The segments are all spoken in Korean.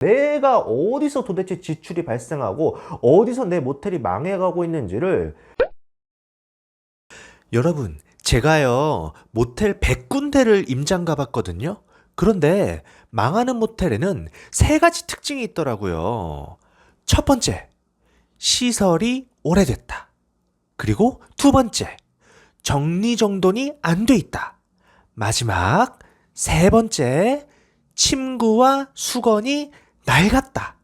내가 어디서 도대체 지출이 발생하고 어디서 내 모텔이 망해가고 있는지를. 여러분, 제가요, 모텔 100군데를 임장 가봤거든요. 그런데 망하는 모텔에는 세 가지 특징이 있더라고요. 첫 번째, 시설이 오래됐다. 그리고 두 번째, 정리정돈이 안 돼 있다. 마지막, 세 번째, 침구와 수건이 낡았다.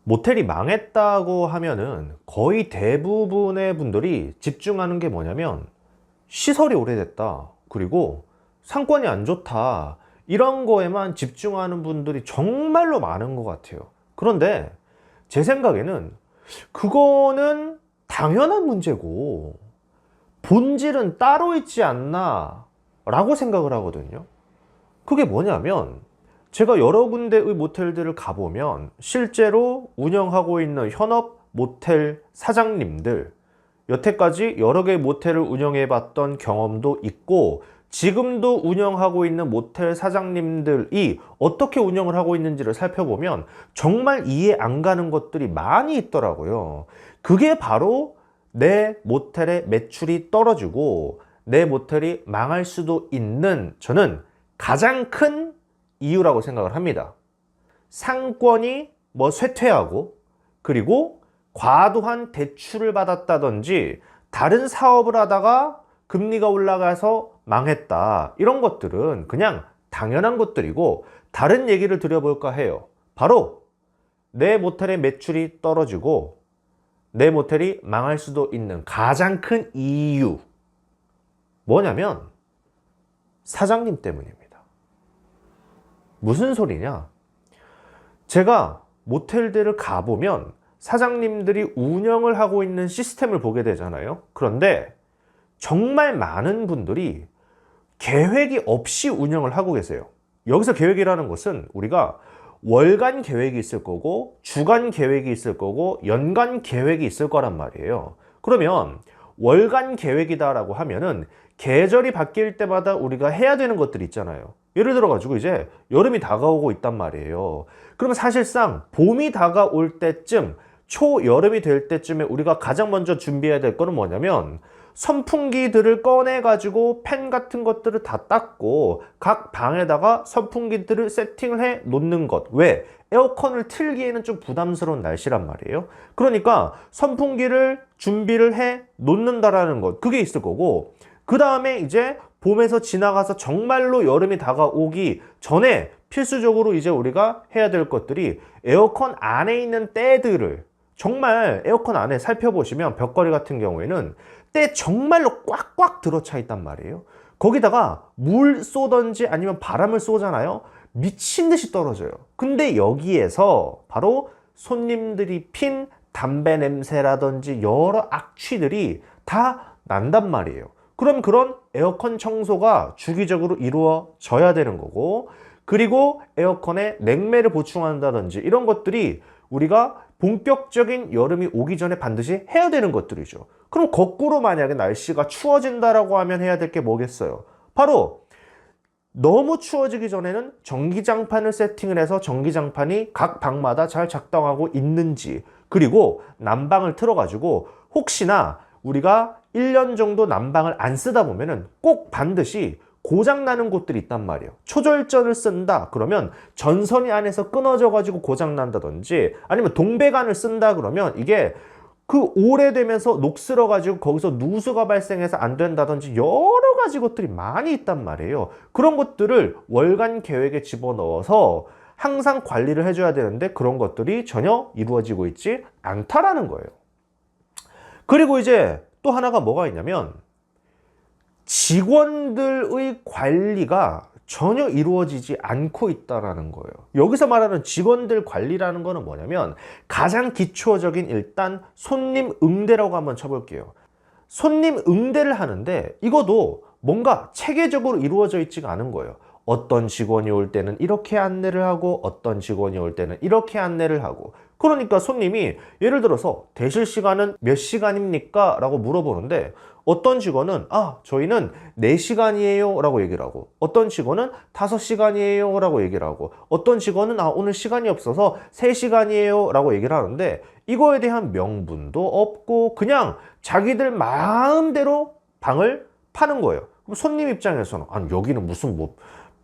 모텔이 망했다고 하면은 거의 대부분의 분들이 집중하는 게 뭐냐면 시설이 오래됐다, 그리고 상권이 안 좋다, 이런 거에만 집중하는 분들이 정말로 많은 것 같아요. 그런데 제 생각에는 그거는 당연한 문제고 본질은 따로 있지 않나 라고 생각을 하거든요. 그게 뭐냐면, 제가 여러 군데의 모텔들을 가보면 실제로 운영하고 있는 현업 모텔 사장님들, 여태까지 여러 개의 모텔을 운영해 봤던 경험도 있고 지금도 운영하고 있는 모텔 사장님들이 어떻게 운영을 하고 있는지를 살펴보면 정말 이해 안 가는 것들이 많이 있더라고요. 그게 바로 내 모텔의 매출이 떨어지고 내 모텔이 망할 수도 있는, 저는 가장 큰 이유라고 생각을 합니다. 상권이 쇠퇴하고, 그리고 과도한 대출을 받았다든지 다른 사업을 하다가 금리가 올라가서 망했다, 이런 것들은 그냥 당연한 것들이고, 다른 얘기를 드려볼까 해요. 바로 내 모텔의 매출이 떨어지고 내 모텔이 망할 수도 있는 가장 큰 이유, 뭐냐면 사장님 때문입니다. 무슨 소리냐? 제가 모텔들을 가보면 사장님들이 운영을 하고 있는 시스템을 보게 되잖아요. 그런데 정말 많은 분들이 계획이 없이 운영을 하고 계세요. 여기서 계획이라는 것은 우리가 월간 계획이 있을 거고 주간 계획이 있을 거고 연간 계획이 있을 거란 말이에요. 그러면 월간 계획이다라고 하면은 계절이 바뀔 때마다 우리가 해야 되는 것들이 있잖아요. 예를 들어 가지고 이제 여름이 다가오고 있단 말이에요. 그러면 사실상 봄이 다가올 때쯤, 초여름이 될 때쯤에 우리가 가장 먼저 준비해야 될 거는 뭐냐면 선풍기들을 꺼내 가지고 팬 같은 것들을 다 닦고 각 방에다가 선풍기들을 세팅을 해 놓는 것. 왜? 에어컨을 틀기에는 좀 부담스러운 날씨란 말이에요. 그러니까 선풍기를 준비를 해 놓는다라는 것, 그게 있을 거고, 그 다음에 이제 봄에서 지나가서 정말로 여름이 다가오기 전에 필수적으로 이제 우리가 해야 될 것들이, 에어컨 안에 있는 때들을, 정말 에어컨 안에 살펴보시면 벽걸이 같은 경우에는 때 정말로 꽉꽉 들어차 있단 말이에요. 거기다가 물 쏘던지 아니면 바람을 쏘잖아요. 미친 듯이 떨어져요. 근데 여기에서 바로 손님들이 핀 담배 냄새라든지 여러 악취들이 다 난단 말이에요. 그럼 그런 에어컨 청소가 주기적으로 이루어져야 되는 거고, 그리고 에어컨에 냉매를 보충한다든지 이런 것들이 우리가 본격적인 여름이 오기 전에 반드시 해야 되는 것들이죠. 그럼 거꾸로 만약에 날씨가 추워진다라고 하면 해야 될 게 뭐겠어요? 바로 너무 추워지기 전에는 전기장판을 세팅을 해서 전기장판이 각 방마다 잘 작동하고 있는지, 그리고 난방을 틀어가지고 혹시나 우리가 1년 정도 난방을 안 쓰다 보면은 꼭 반드시 고장나는 곳들이 있단 말이에요. 초절전을 쓴다 그러면 전선이 안에서 끊어져 가지고 고장난다든지, 아니면 동배관을 쓴다 그러면 이게 그 오래되면서 녹슬어 가지고 거기서 누수가 발생해서 안 된다든지 여러 가지 것들이 많이 있단 말이에요. 그런 것들을 월간 계획에 집어넣어서 항상 관리를 해줘야 되는데 그런 것들이 전혀 이루어지고 있지 않다라는 거예요. 그리고 이제 또 하나가 뭐가 있냐면, 직원들의 관리가 전혀 이루어지지 않고 있다라는 거예요. 여기서 말하는 직원들 관리라는 거는 뭐냐면, 가장 기초적인 일단 손님 응대라고 한번 쳐볼게요. 손님 응대를 하는데 이것도 뭔가 체계적으로 이루어져 있지가 않은 거예요. 어떤 직원이 올 때는 이렇게 안내를 하고 어떤 직원이 올 때는 이렇게 안내를 하고, 그러니까 손님이 예를 들어서 대실 시간은 몇 시간입니까? 라고 물어보는데 어떤 직원은 저희는 4시간이에요 라고 얘기를 하고, 어떤 직원은 5시간이에요 라고 얘기를 하고, 어떤 직원은 오늘 시간이 없어서 3시간이에요 라고 얘기를 하는데, 이거에 대한 명분도 없고 그냥 자기들 마음대로 방을 파는 거예요. 그럼 손님 입장에서는 아니 여기는 무슨 뭐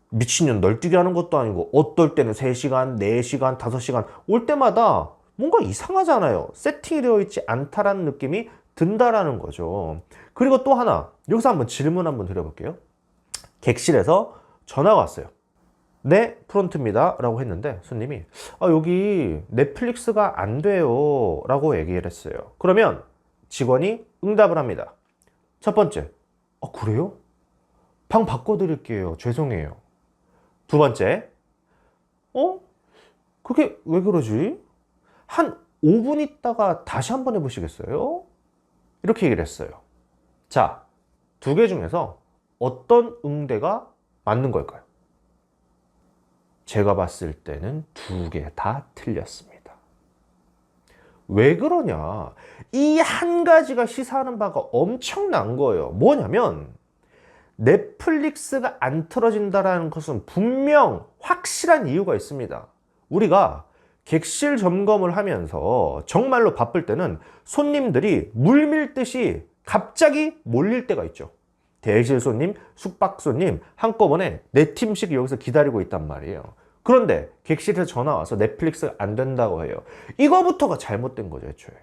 미친년 널뛰기 하는 것도 아니고, 어떨 때는 3시간, 4시간, 5시간 올 때마다 뭔가 이상하잖아요. 세팅이 되어 있지 않다라는 느낌이 든다라는 거죠. 그리고 또 하나, 여기서 한번 질문 한번 드려볼게요. 객실에서 전화가 왔어요. 네, 프론트입니다 라고 했는데 손님이 여기 넷플릭스가 안 돼요 라고 얘기를 했어요. 그러면 직원이 응답을 합니다. 첫 번째, 그래요? 방 바꿔드릴게요. 죄송해요. 두 번째, 그게 왜 그러지? 한 5분 있다가 다시 한번 해보시겠어요? 이렇게 얘기를 했어요. 자, 두 개 중에서 어떤 응대가 맞는 걸까요? 제가 봤을 때는 두 개 다 틀렸습니다. 왜 그러냐? 이 한 가지가 시사하는 바가 엄청난 거예요. 뭐냐면 넷플릭스가 안 틀어진다는 것은 분명 확실한 이유가 있습니다. 우리가 객실 점검을 하면서 정말로 바쁠 때는 손님들이 물밀듯이 갑자기 몰릴 때가 있죠. 대실 손님, 숙박 손님 한꺼번에 4팀씩 여기서 기다리고 있단 말이에요. 그런데 객실에서 전화 와서 넷플릭스가 안 된다고 해요. 이거부터가 잘못된 거죠, 애초에.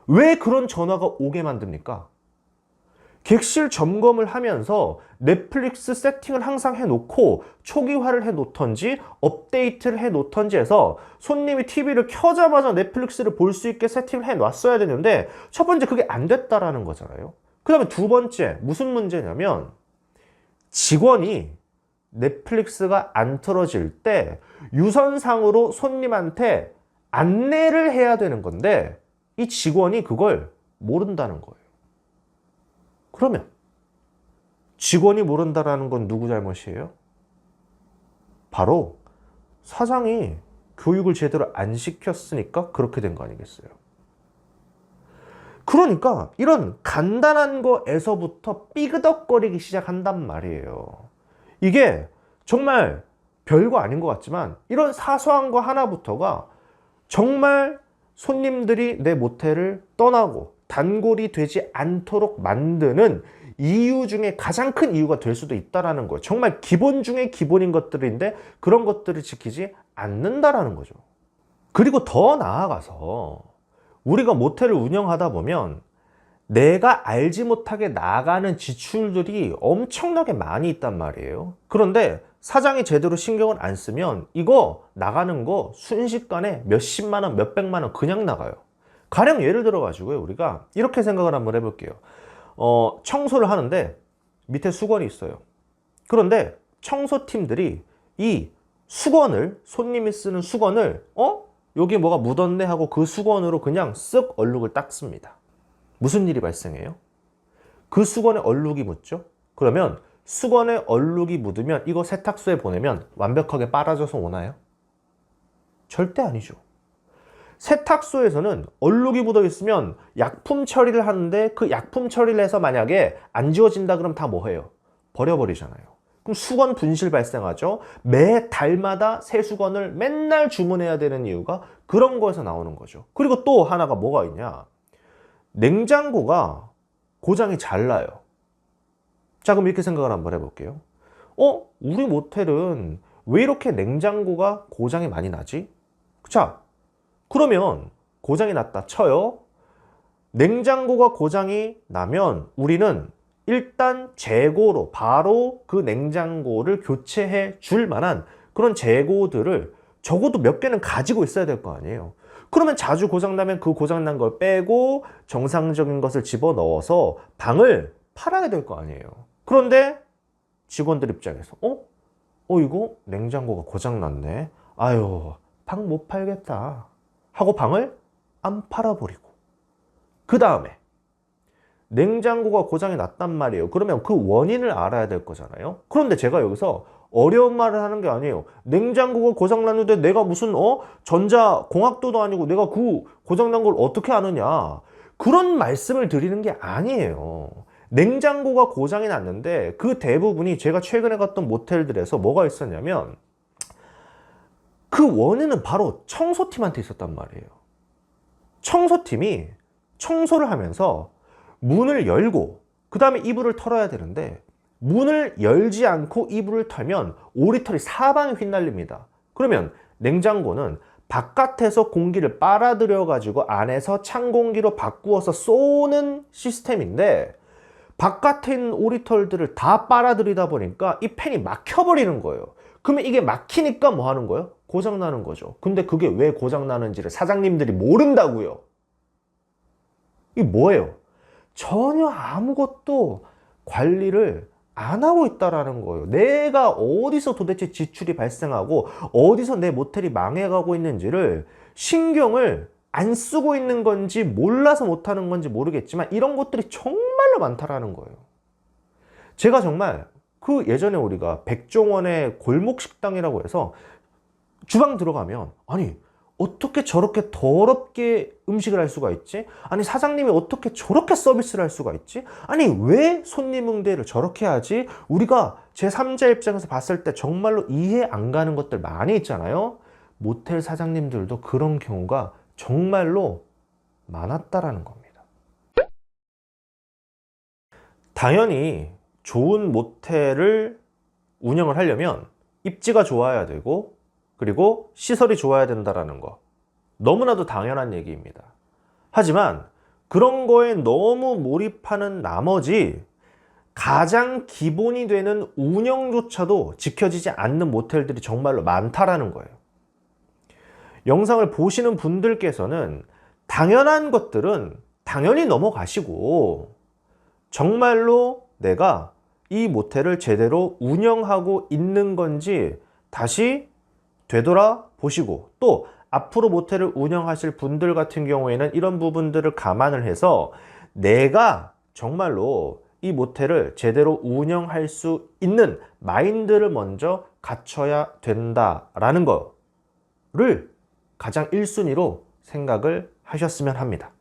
왜 그런 전화가 오게 만듭니까? 객실 점검을 하면서 넷플릭스 세팅을 항상 해놓고 초기화를 해놓던지 업데이트를 해놓던지 해서 손님이 TV를 켜자마자 넷플릭스를 볼 수 있게 세팅을 해놨어야 되는데, 첫 번째 그게 안 됐다라는 거잖아요. 그 다음에 두 번째 무슨 문제냐면, 직원이 넷플릭스가 안 틀어질 때 유선상으로 손님한테 안내를 해야 되는 건데 이 직원이 그걸 모른다는 거예요. 그러면 직원이 모른다라는 건 누구 잘못이에요? 바로 사장이 교육을 제대로 안 시켰으니까 그렇게 된 거 아니겠어요? 그러니까 이런 간단한 거에서부터 삐그덕거리기 시작한단 말이에요. 이게 정말 별거 아닌 것 같지만 이런 사소한 거 하나부터가 정말 손님들이 내 모텔을 떠나고 단골이 되지 않도록 만드는 이유 중에 가장 큰 이유가 될 수도 있다는 거예요. 정말 기본 중에 기본인 것들인데 그런 것들을 지키지 않는다라는 거죠. 그리고 더 나아가서 우리가 모텔을 운영하다 보면 내가 알지 못하게 나가는 지출들이 엄청나게 많이 있단 말이에요. 그런데 사장이 제대로 신경을 안 쓰면 이거 나가는 거 순식간에 몇십만 원, 몇백만 원 그냥 나가요. 가령 예를 들어 가지고요, 우리가 이렇게 생각을 한번 해볼게요. 청소를 하는데 밑에 수건이 있어요. 그런데 청소팀들이 이 수건을, 손님이 쓰는 수건을 여기 뭐가 묻었네 하고 그 수건으로 그냥 쓱 얼룩을 닦습니다. 무슨 일이 발생해요? 그 수건에 얼룩이 묻죠? 그러면 수건에 얼룩이 묻으면 이거 세탁소에 보내면 완벽하게 빨아져서 오나요? 절대 아니죠. 세탁소에서는 얼룩이 묻어 있으면 약품 처리를 하는데 그 약품 처리를 해서 만약에 안 지워진다 그러면 다 뭐 해요? 버려버리잖아요. 그럼 수건 분실 발생하죠. 매 달마다 새 수건을 맨날 주문해야 되는 이유가 그런 거에서 나오는 거죠. 그리고 또 하나가 뭐가 있냐? 냉장고가 고장이 잘 나요. 자, 그럼 이렇게 생각을 한번 해볼게요. 우리 모텔은 왜 이렇게 냉장고가 고장이 많이 나지? 자, 그러면 고장이 났다 쳐요. 냉장고가 고장이 나면 우리는 일단 재고로 바로 그 냉장고를 교체해 줄 만한 그런 재고들을 적어도 몇 개는 가지고 있어야 될 거 아니에요. 그러면 자주 고장나면 그 고장난 걸 빼고 정상적인 것을 집어넣어서 방을 팔아야 될 거 아니에요. 그런데 직원들 입장에서 이거 냉장고가 고장났네. 아유, 방 못 팔겠다 하고 방을 안 팔아버리고, 그 다음에 냉장고가 고장이 났단 말이에요. 그러면 그 원인을 알아야 될 거잖아요. 그런데 제가 여기서 어려운 말을 하는 게 아니에요. 냉장고가 고장났는데 내가 무슨 전자공학도도 아니고 내가 그 고장난 걸 어떻게 아느냐, 그런 말씀을 드리는 게 아니에요. 냉장고가 고장이 났는데 그 대부분이 제가 최근에 갔던 모텔들에서 뭐가 있었냐면 그 원인은 바로 청소팀한테 있었단 말이에요. 청소팀이 청소를 하면서 문을 열고 그 다음에 이불을 털어야 되는데 문을 열지 않고 이불을 털면 오리털이 사방에 휘날립니다. 그러면 냉장고는 바깥에서 공기를 빨아들여 가지고 안에서 찬 공기로 바꾸어서 쏘는 시스템인데 바깥에 있는 오리털들을 다 빨아들이다 보니까 이 팬이 막혀버리는 거예요. 그러면 이게 막히니까 뭐 하는 거예요? 고장 나는 거죠. 근데 그게 왜 고장 나는지를 사장님들이 모른다고요. 이게 뭐예요? 전혀 아무것도 관리를 안 하고 있다라는 거예요. 내가 어디서 도대체 지출이 발생하고 어디서 내 모텔이 망해가고 있는지를 신경을 안 쓰고 있는 건지 몰라서 못하는 건지 모르겠지만 이런 것들이 정말로 많다라는 거예요. 제가 정말 그 예전에 우리가 백종원의 골목식당이라고 해서 주방 들어가면 아니 어떻게 저렇게 더럽게 음식을 할 수가 있지? 아니 사장님이 어떻게 저렇게 서비스를 할 수가 있지? 아니 왜 손님 응대를 저렇게 하지? 우리가 제3자 입장에서 봤을 때 정말로 이해 안 가는 것들 많이 있잖아요. 모텔 사장님들도 그런 경우가 정말로 많았다라는 겁니다. 당연히 좋은 모텔을 운영을 하려면 입지가 좋아야 되고 그리고 시설이 좋아야 된다는 거 너무나도 당연한 얘기입니다. 하지만 그런 거에 너무 몰입하는 나머지 가장 기본이 되는 운영조차도 지켜지지 않는 모텔들이 정말로 많다라는 거예요. 영상을 보시는 분들께서는 당연한 것들은 당연히 넘어가시고 정말로 내가 이 모텔을 제대로 운영하고 있는 건지 다시 되돌아보시고 또 앞으로 모텔을 운영하실 분들 같은 경우에는 이런 부분들을 감안을 해서 내가 정말로 이 모텔을 제대로 운영할 수 있는 마인드를 먼저 갖춰야 된다라는 거를 가장 1순위로 생각을 하셨으면 합니다.